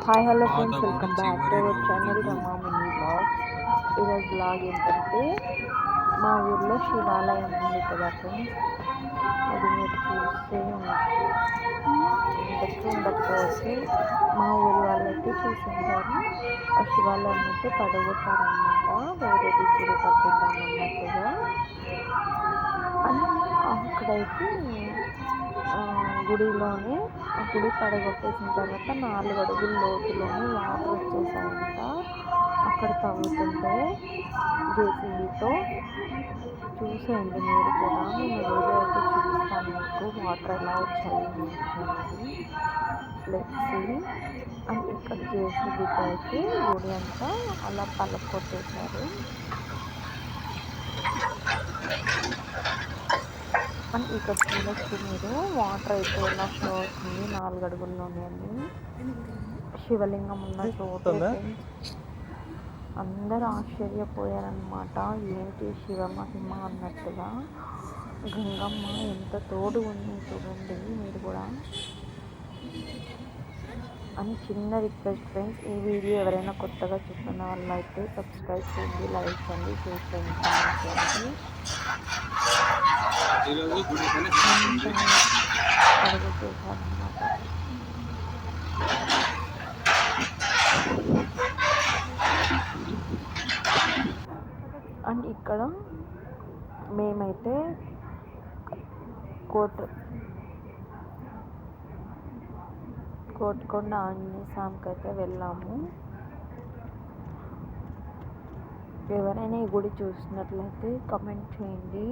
Hi hello friends, welcome back to our channel Rama mini blogs. ఈరోజు blog ఏంటంటే మా ఊర్లో శివాలయం ఉంది కదా ఫ్రెండ్స్, అది మీరు చూస్తే ఉండకపోవచ్చు. మా ఊరి వాళ్ళైతే చూసింటారు. ఆ శివాలయం అయితే పడగొట్టారనమాట, వేరే గుడి కట్టిద్దామన్నట్టుగా. అక్కడైతే గుడిలోనే ఆ గుడి పడగొట్టేసిన తర్వాత 4 అడుగుల లోతులోనే వాటర్ వచ్చేసాయంట. అక్కడ తవ్వుతుంటే జేసీబీతో చూసేయండి మీరు కూడా. నేను వీడియో అయితే చూపిస్తాను మీకు, వాటర్ ఎలా వచ్చాయి అనేది. లెట్స్. అండ్ ఇక్కడ జేసీబీతో అయితే గుడి అంతా అలా పలకొట్టేశారు. అండ్ ఇక్కడ చూడొచ్చు మీరు, వాటర్ అయితే ఎలా ఫ్లో అవుతుంది 4 అడుగుల్లోనే. శివలింగం ఉన్న చోటు అందరూ ఆశ్చర్యపోయారనమాట, ఏంటి శివ మహిమ అన్నట్టుగా. గంగమ్మ ఎంత తోడు ఉంది చూడండి మీరు కూడా. అని చిన్న రిక్వెస్ట్ ఫ్రెండ్స్, ఈ వీడియో ఎవరైనా కొత్తగా చూస్తున్న వాళ్ళు అయితే సబ్స్క్రైబ్ చేయండి, లైక్ చేయండి, షేర్ చేయండి, కామెంట్ చేయండి. అడుగుతారనమాట. అండ్ ఇక్కడ మేమైతే కోటికొండ ఆంజనేయ స్వామికి అయితే వెళ్ళాము. ఎవరైనా ఈ గుడి చూసినట్లయితే కమెంట్ చేయండి.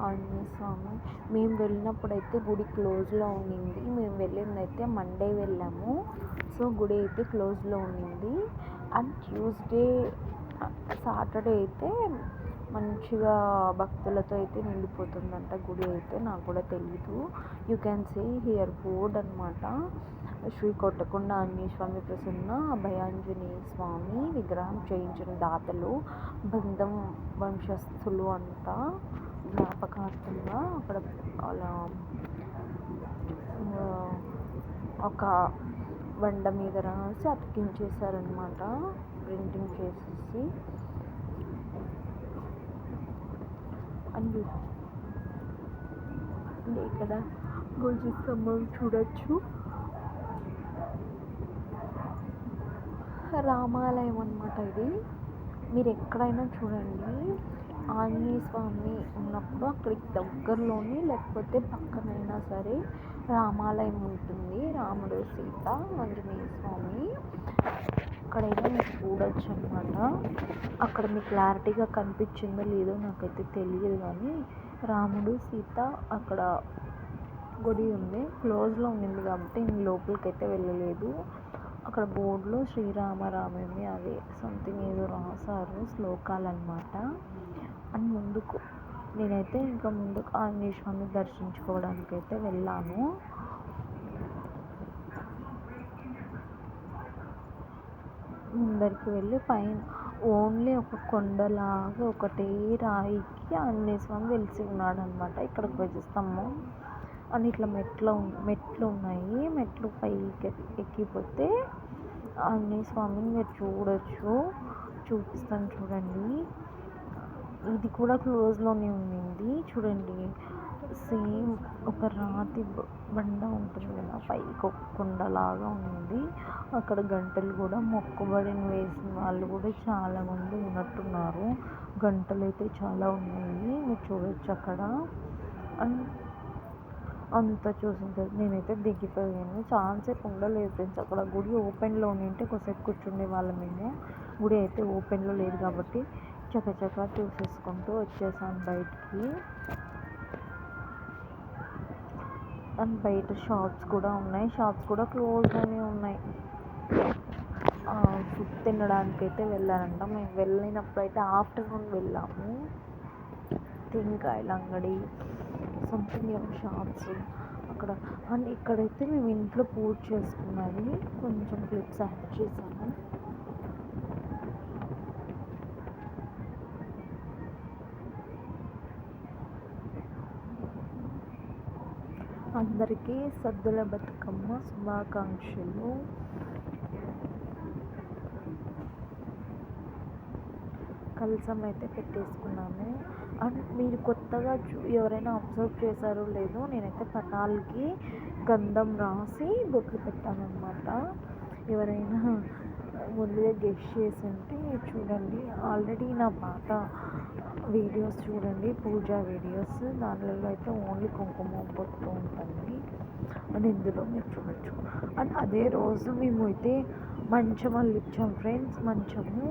ఆంజనేయ స్వామి మేము వెళ్ళినప్పుడైతే గుడి క్లోజ్లో ఉండింది. మేము వెళ్ళిందైతే మండే వెళ్ళాము, సో గుడి అయితే క్లోజ్లో ఉండింది. అండ్ ట్యూస్డే సాటర్డే అయితే మంచిగా భక్తులతో అయితే నిండిపోతుందంట గుడి అయితే. నాకు కూడా తెలీదు. You can see here board అనమాట. శ్రీ కొట్టకొండ ఆంజనేయ స్వామి ప్రసన్న అభయాంజనేయ స్వామి విగ్రహం చేయించిన దాతలు బంధం వంశస్థులు అంట, జ్ఞాపకార్థంగా అక్కడ అలా ఒక బండ మీద రాసి అతికించేశారనమాట, ప్రింటింగ్ చేసేసి. అండ్ ఇక్కడ గొలుసు స్తంభం చూడొచ్చు. రామాలయం అనమాట ఇది. మీరు ఎక్కడైనా చూడండి, ఆంజనేయ స్వామి ఉన్నప్పుడు అక్కడికి దగ్గరలోనే లేకపోతే పక్కనైనా సరే రామాలయం ఉంటుంది. రాముడు, సీత, ఆంజనేయ స్వామి అక్కడైనా మీరు చూడొచ్చు అనమాట. అక్కడ మీకు క్లారిటీగా కనిపించిందో లేదో నాకైతే తెలియదు, కానీ రాముడు, సీత అక్కడ గుడి ఉంది. క్లోజ్లో ఉండింది కాబట్టి నేను లోపలికి అయితే వెళ్ళలేదు. అక్కడ బోర్డులో శ్రీరామరామేమి అదే సంథింగ్ ఏదో రాశారు, శ్లోకాలు అనమాట. అండ్ ముందుకు నేనైతే ఇంకా ముందుకు ఆంజనేయ స్వామి దర్శించుకోవడానికి అయితే వెళ్ళాను. ముందరికి వెళ్ళి పైన ఓన్లీ ఒక కొండలాగా ఒకటే రాయికి ఆంజనేయ స్వామి వెలిసి ఉన్నాడు అనమాట. ఇక్కడ ధ్వజస్తంభం అని ఇట్లా మెట్లు ఉన్నాయి. మెట్లు పైకి ఎక్కిపోతే ఆంజనేయ స్వామిని మీరు చూడొచ్చు. చూపిస్తాను చూడండి. ఇది కూడా క్లోజ్లోనే ఉండింది చూడండి. సేమ్ ఒక రాతి బండ ఉంటుంది కదా, పైకి ఒక కొండలాగా ఉంది. అక్కడ గంటలు కూడా మొక్కుబడిని వేసిన వాళ్ళు కూడా చాలామంది ఉన్నట్టున్నారు. గంటలు అయితే చాలా ఉన్నాయి, మీరు చూడొచ్చు అక్కడ. అంతా చూసిన తర్వాత నేనైతే దిగిపోయాను. చాలాసేపు ఉండలేదు ఫ్రెండ్స్. అక్కడ గుడి ఓపెన్లో ఉంటే కొద్దిసేపు కూర్చుండే వాళ్ళమేమో. గుడి అయితే ఓపెన్లో లేదు కాబట్టి చకచకా చూసేసుకుంటూ వచ్చేసాను బయటికి. అండ్ బయట షాప్స్ కూడా ఉన్నాయి, షాప్స్ కూడా క్లోజ్గానే ఉన్నాయి. ఫుడ్ తినడానికి అయితే వెళ్ళారంట. మేము వెళ్ళినప్పుడైతే ఆఫ్టర్నూన్ వెళ్ళాము. టెంకాయల అంగడి సంథింగ్ ఏమో షాప్స్ అక్కడ. అండ్ ఇక్కడైతే మేము ఇంట్లో పూజ చేసుకున్నది కొంచెం క్లిప్స్ యాడ్ చేశాను. అందరికీ సద్దుల బతుకమ్మ శుభాకాంక్షలు. కలసం అయితే పెట్టేసుకున్నాను. అండ్ మీరు కొత్తగా ఎవరైనా అబ్జర్వ్ చేశారో లేదో, నేనైతే పటాలకి గంధం రాసి బొట్లు పెట్టానన్నమాట. ఎవరైనా ముందుగా గెస్ చేసి ఉంటే చూడండి. ఆల్రెడీ నా పాత వీడియోస్ చూడండి, పూజా వీడియోస్. దానిలో అయితే ఓన్లీ కుంకుమ బొట్టు ఉంటుంది. అండ్ ఇందులో మీరు చూడొచ్చు. అండ్ అదే రోజు మేము అయితే మంచం అల్లిచ్చాం ఫ్రెండ్స్. మంచము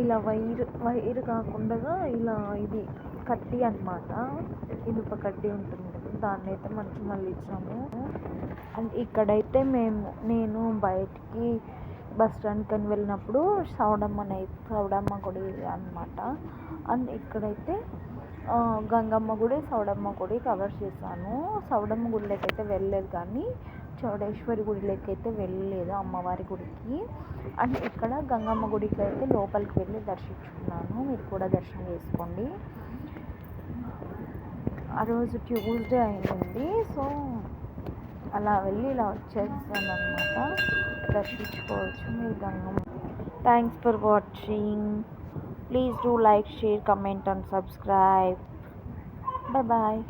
ఇలా వైర్ కాకుండా ఇలా ఇది కట్టి అన్నమాట. ఇనుప కడ్డీ ఉంటుంది కదా, దాన్ని అయితే మంచం అల్లిచ్చాము. అండ్ ఇక్కడైతే నేను బయటికి బస్ స్టాండ్కి అని వెళ్ళినప్పుడు సౌడమ్మ గుడి అన్నమాట. అండ్ ఇక్కడైతే గంగమ్మ గుడి, సౌడమ్మ గుడి కవర్ చేశాను. సౌడమ్మ గుడిలోకి అయితే వెళ్ళలేదు, కానీ చౌడేశ్వరి గుడిలోకి అయితే వెళ్ళలేదు, అమ్మవారి గుడికి. అండ్ ఇక్కడ గంగమ్మ గుడికి అయితే లోపలికి వెళ్ళి దర్శించుకున్నాను. మీరు కూడా దర్శనం చేసుకోండి. ఆ రోజు ట్యూస్డే అయింది, సో అలా వెళ్ళి ఇలా వచ్చేసాను అనమాట. దర్శించుకోవచ్చు మీరు Gangamma. Thanks for watching. Please do like, share, comment and subscribe. Bye bye.